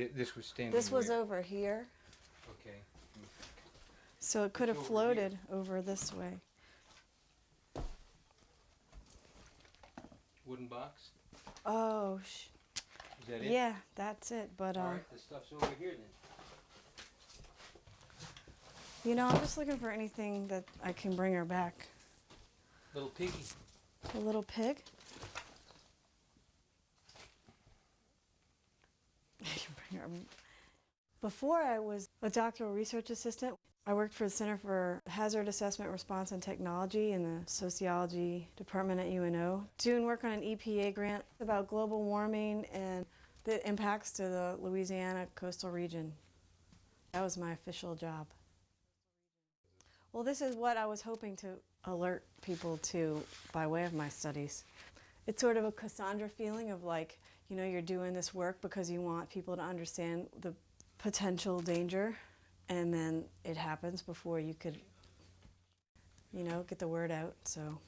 This was standing This was where? over here, Okay. so it could have over floated here. over this way. Wooden box? Oh, Is that it? yeah, that's it. But All right, the stuff's over here then. you know, I'm just looking for anything that I can bring her back. Little piggy. A little pig. Before I was a doctoral research assistant, I worked for the Center for Hazard Assessment, Response, and Technology in the Sociology Department at UNO, doing work on an EPA grant about global warming and the impacts to the Louisiana coastal region. That was my official job. Well, this is what I was hoping to alert people to by way of my studies. It's sort of a Cassandra feeling of like, you know, you're doing this work because you want people to understand the potential danger, and then it happens before you could, you know, get the word out. So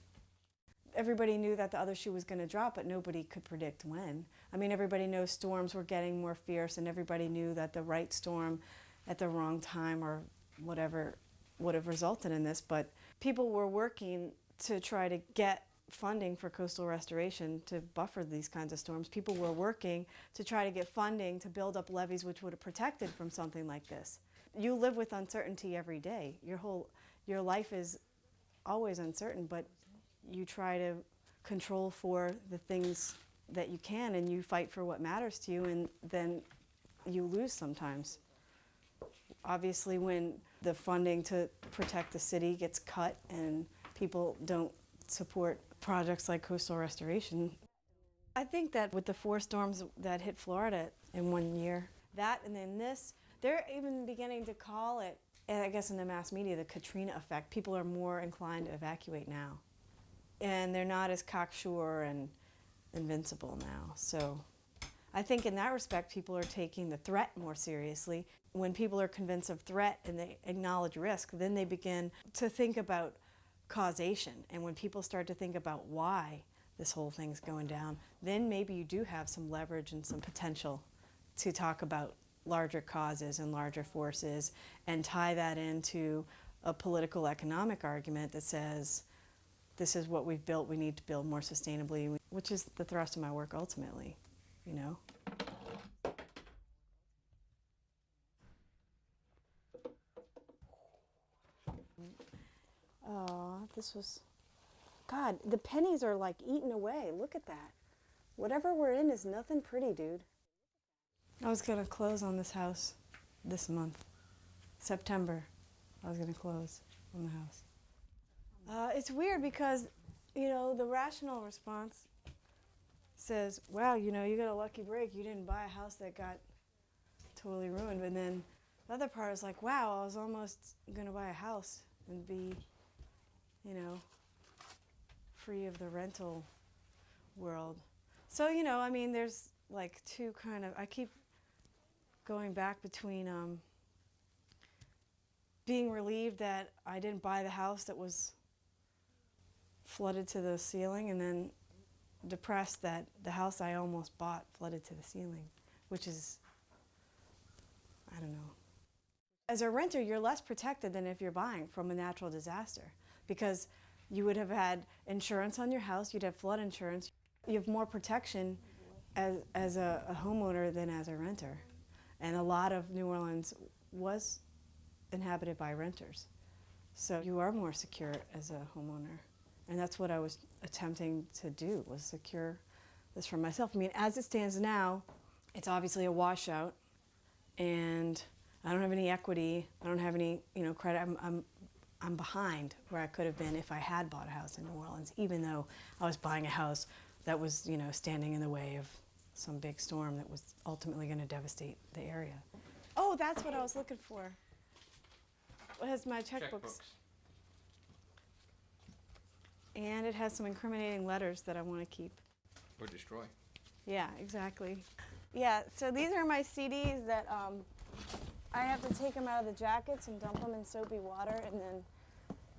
everybody knew that the other shoe was going to drop, but nobody could predict when. I mean, everybody knows storms were getting more fierce, and everybody knew that the right storm at the wrong time or whatever would have resulted in this, but people were working to try to get funding for coastal restoration to buffer these kinds of storms. People were working to try to get funding to build up levees which would have protected from something like this. You live with uncertainty every day. Your life is always uncertain, but you try to control for the things that you can, and you fight for what matters to you, and then you lose sometimes. Obviously, when the funding to protect the city gets cut and people don't support projects like coastal restoration. I think that with the 4 storms that hit Florida in one year, that and then this, they're even beginning to call it, I guess in the mass media, the Katrina effect. People are more inclined to evacuate now. And they're not as cocksure and invincible now. So I think in that respect, people are taking the threat more seriously. When people are convinced of threat and they acknowledge risk, then they begin to think about causation. And when people start to think about why this whole thing's going down, then maybe you do have some leverage and some potential to talk about larger causes and larger forces and tie that into a political economic argument that says, this is what we've built, we need to build more sustainably, which is the thrust of my work ultimately, you know? Oh, this was, God, the pennies are like eating away. Look at that. Whatever we're in is nothing pretty, dude. I was gonna close on this house this month. September, I was gonna close on the house. It's weird because, you know, the rational response says, wow, you know, you got a lucky break. You didn't buy a house that got totally ruined. And then the other part is like, wow, I was almost gonna buy a house and be, you know, free of the rental world. So, you know, I mean, there's like two kind of, I keep going back between being relieved that I didn't buy the house that was flooded to the ceiling, and then depressed that the house I almost bought flooded to the ceiling, which is, I don't know. As a renter, you're less protected than if you're buying from a natural disaster, because you would have had insurance on your house, you'd have flood insurance. You have more protection as a homeowner than as a renter. And a lot of New Orleans was inhabited by renters. So you are more secure as a homeowner. And that's what I was attempting to do, was secure this for myself. I mean, as it stands now, it's obviously a washout, and I don't have any equity. I don't have any, you know, credit. I'm behind where I could have been if I had bought a house in New Orleans, even though I was buying a house that was, you know, standing in the way of some big storm that was ultimately going to devastate the area. Oh, that's what I was looking for. It has my checkbooks. And it has some incriminating letters that I want to keep. Or destroy. Yeah, exactly. Yeah, so these are my CDs that I have to take them out of the jackets and dump them in soapy water, and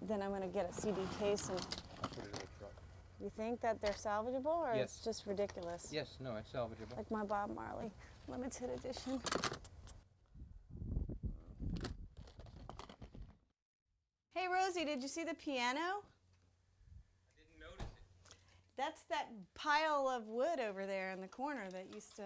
then I'm going to get a CD case. And I'll put it in the truck. You think that they're salvageable, or Yes. it's just ridiculous? Yes, no, it's salvageable. Like my Bob Marley. limited edition. Hey Rosie, did you see the piano? I didn't notice it. That's that pile of wood over there in the corner that used to,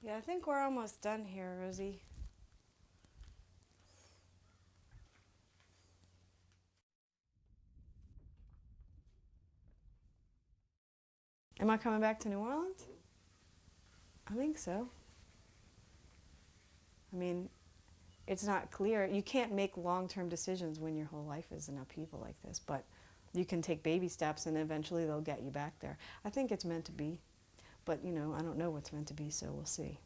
Yeah, I think we're almost done here, Rosie. Am I coming back to New Orleans? I think so. I mean, it's not clear. You can't make long-term decisions when your whole life is in upheaval like this, but you can take baby steps and eventually they'll get you back there. I think it's meant to be, but you know, I don't know what's meant to be, so we'll see.